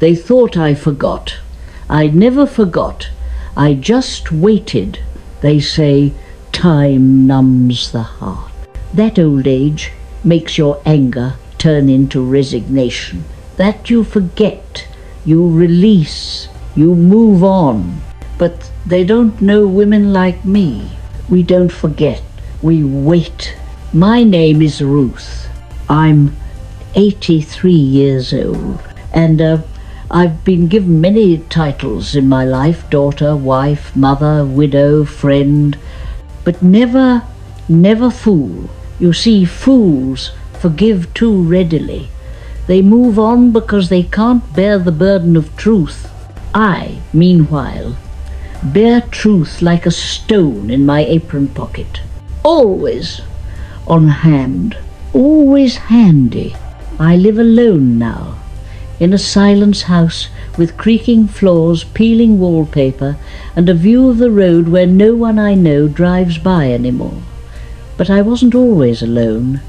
They thought I forgot. I never forgot. I just waited. They say time numbs the heart. That old age makes your anger turn into resignation. That you forget, you release, you move on. But they don't know women like me. We don't forget, we wait. My name is Ruth. I'm 83 years old, and I've been given many titles in my life: daughter, wife, mother, widow, friend, but never fool. You see, fools forgive too readily. They move on because they can't bear the burden of truth. I, meanwhile, bear truth like a stone in my apron pocket, always on hand, always handy. I live alone now, in a silence house with creaking floors, peeling wallpaper, and a view of the road where no one I know drives by anymore. But I wasn't always alone.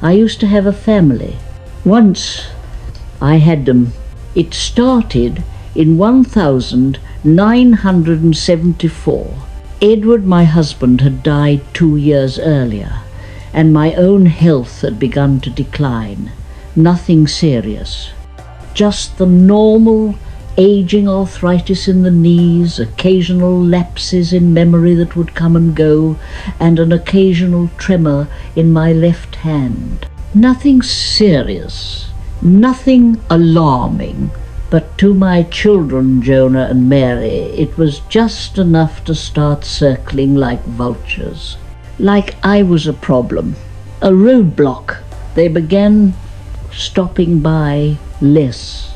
I used to have a family. Once I had them. It started in 1974. Edward, my husband, had died 2 years earlier, and my own health had begun to decline. Nothing serious. Just the normal aging arthritis in the knees, occasional lapses in memory that would come and go, and an occasional tremor in my left hand. Nothing serious, nothing alarming, but to my children, Jonah and Mary, it was just enough to start circling like vultures. Like I was a problem, a roadblock. They began stopping by less,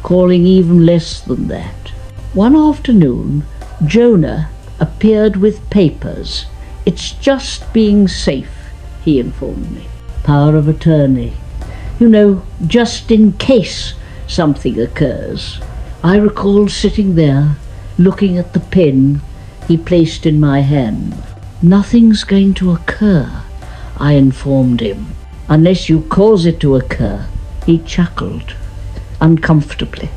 calling even less than that. One afternoon, Jonah appeared with papers. "It's just being safe," he informed me. Power of attorney. You know, just in case something occurs. I recall sitting there, looking at the pen he placed in my hand. "Nothing's going to occur," I informed him, "unless you cause it to occur." He chuckled uncomfortably,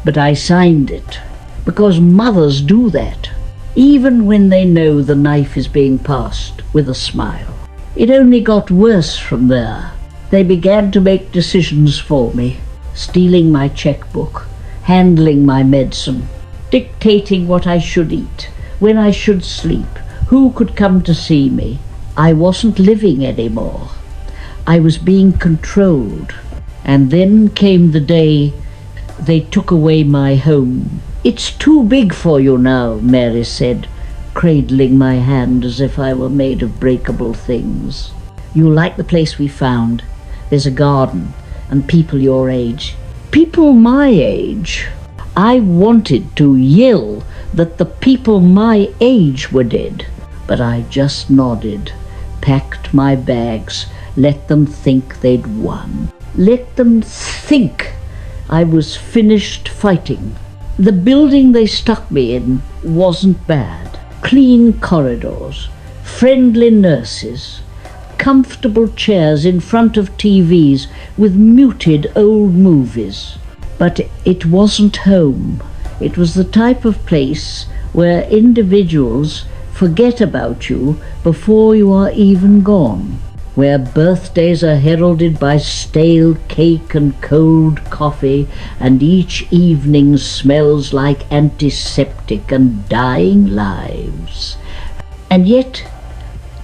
but I signed it, because mothers do that, even when they know the knife is being passed, with a smile. It only got worse from there. They began to make decisions for me, stealing my checkbook, handling my medicine, dictating what I should eat, when I should sleep, who could come to see me. I wasn't living anymore. I was being controlled. And then came the day they took away my home. "It's too big for you now," Mary said, cradling my hand as if I were made of breakable things. "You'll like the place we found. There's a garden and people your age." People my age? I wanted to yell that the people my age were dead, but I just nodded, packed my bags, let them think they'd won. Let them think I was finished fighting. The building they stuck me in wasn't bad. Clean corridors, friendly nurses, comfortable chairs in front of TVs with muted old movies. But it wasn't home. It was the type of place where individuals forget about you before you are even gone, where birthdays are heralded by stale cake and cold coffee, and each evening smells like antiseptic and dying lives. And yet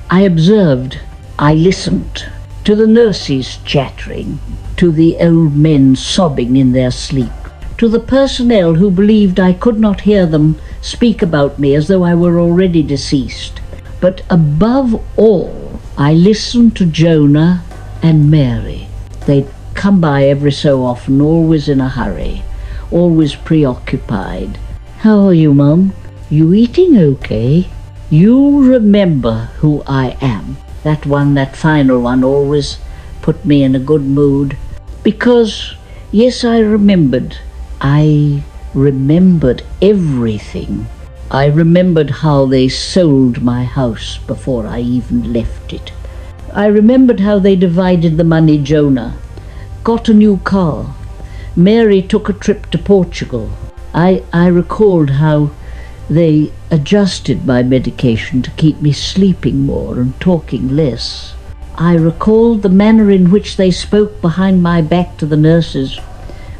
I observed, I listened to the nurses chattering, to the old men sobbing in their sleep, to the personnel who believed I could not hear them speak about me as though I were already deceased. But above all, I listened to Jonah and Mary. They'd come by every so often, always in a hurry, always preoccupied. "How are you, Mum? You eating okay? You remember who I am." That final one always put me in a good mood. Because, yes, I remembered. I remembered everything. I remembered how they sold my house before I even left it. I remembered how they divided the money Jonah got a new car, Mary took a trip to Portugal. I recalled how they adjusted my medication to keep me sleeping more and talking less. I recalled the manner in which they spoke behind my back to the nurses.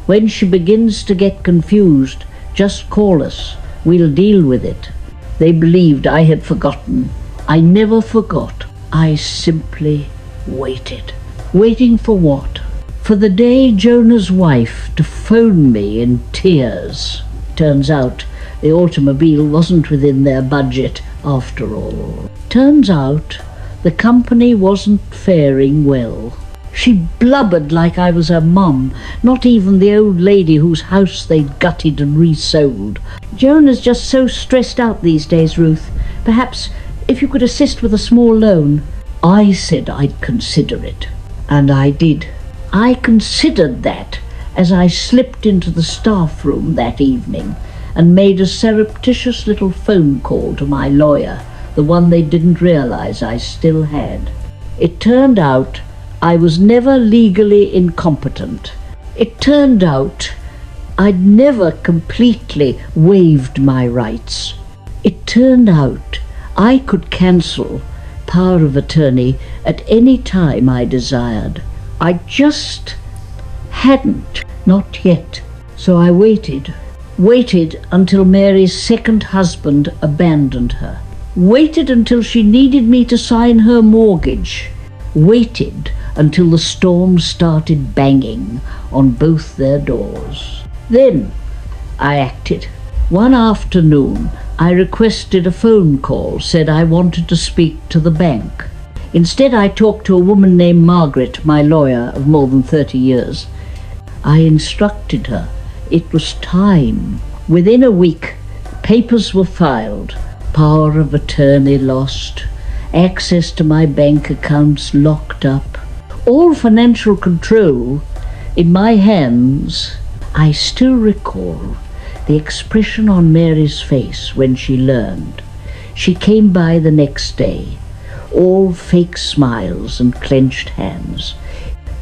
"When she begins to get confused, just call us. We'll deal with it." They believed I had forgotten. I never forgot. I simply waited. Waiting for what? For the day Jonah's wife to phone me in tears. Turns out the automobile wasn't within their budget after all. Turns out the company wasn't faring well. She blubbered like I was her mum, not even the old lady whose house they'd gutted and resold. "Jonah's just so stressed out these days, Ruth. Perhaps if you could assist with a small loan." I said I'd consider it. And I did. I considered that as I slipped into the staff room that evening and made a surreptitious little phone call to my lawyer, the one they didn't realize I still had. It turned out I was never legally incompetent. It turned out I'd never completely waived my rights. It turned out I could cancel power of attorney at any time I desired. I just hadn't, not yet. So I waited until Mary's second husband abandoned her. Waited until she needed me to sign her mortgage. Waited until the storm started banging on both their doors. Then I acted. One afternoon I requested a phone call, said I wanted to speak to the bank. Instead I talked to a woman named Margaret, my lawyer of more than 30 years. I instructed her. It was time. Within a week, papers were filed. Power of attorney lost. Access to my bank accounts locked up. All financial control in my hands. I still recall the expression on Mary's face when she learned. She came by the next day, all fake smiles and clenched hands.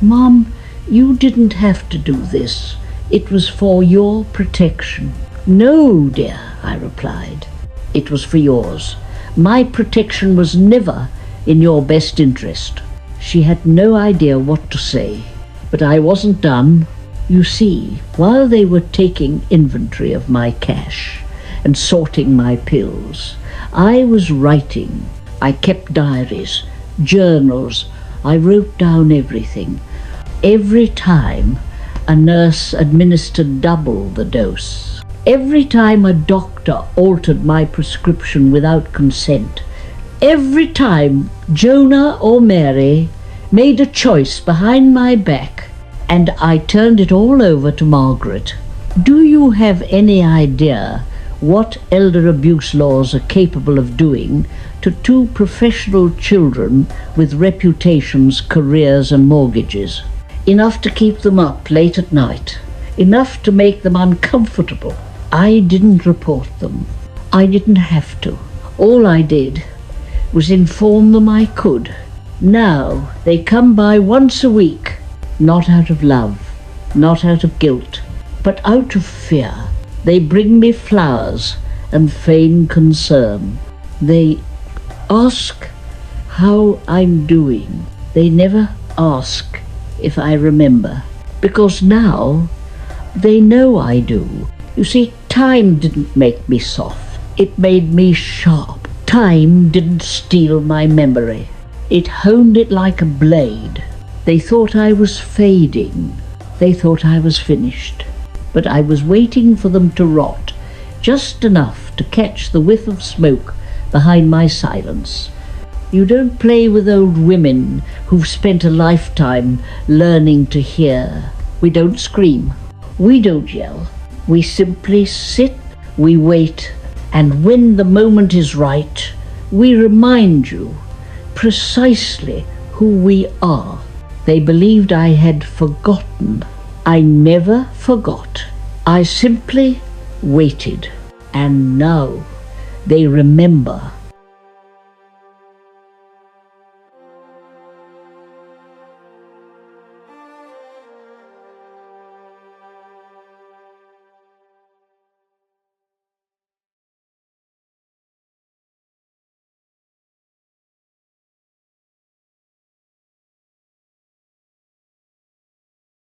"Mom, you didn't have to do this. It was for your protection." "No, dear," I replied. "It was for yours. My protection was never in your best interest." She had no idea what to say, but I wasn't done. You see, while they were taking inventory of my cash and sorting my pills, I was writing. I kept diaries, journals. I wrote down everything. Every time a nurse administered double the dose. Every time a doctor altered my prescription without consent. Every time Jonah or Mary made a choice behind my back, and I turned it all over to Margaret. Do you have any idea what elder abuse laws are capable of doing to two professional children with reputations, careers and mortgages? Enough to keep them up late at night. Enough to make them uncomfortable. I didn't report them. I didn't have to. All I did was inform them I could. Now they come by once a week, not out of love, not out of guilt, but out of fear. They bring me flowers and feign concern. They ask how I'm doing. They never ask if I remember, because now they know I do. You see, time didn't make me soft. It made me sharp. Time didn't steal my memory. It honed it like a blade. They thought I was fading. They thought I was finished. But I was waiting for them to rot, just enough to catch the whiff of smoke behind my silence. You don't play with old women who've spent a lifetime learning to hear. We don't scream. We don't yell. We simply sit, we wait, and when the moment is right, we remind you precisely who we are. They believed I had forgotten. I never forgot. I simply waited, and now they remember.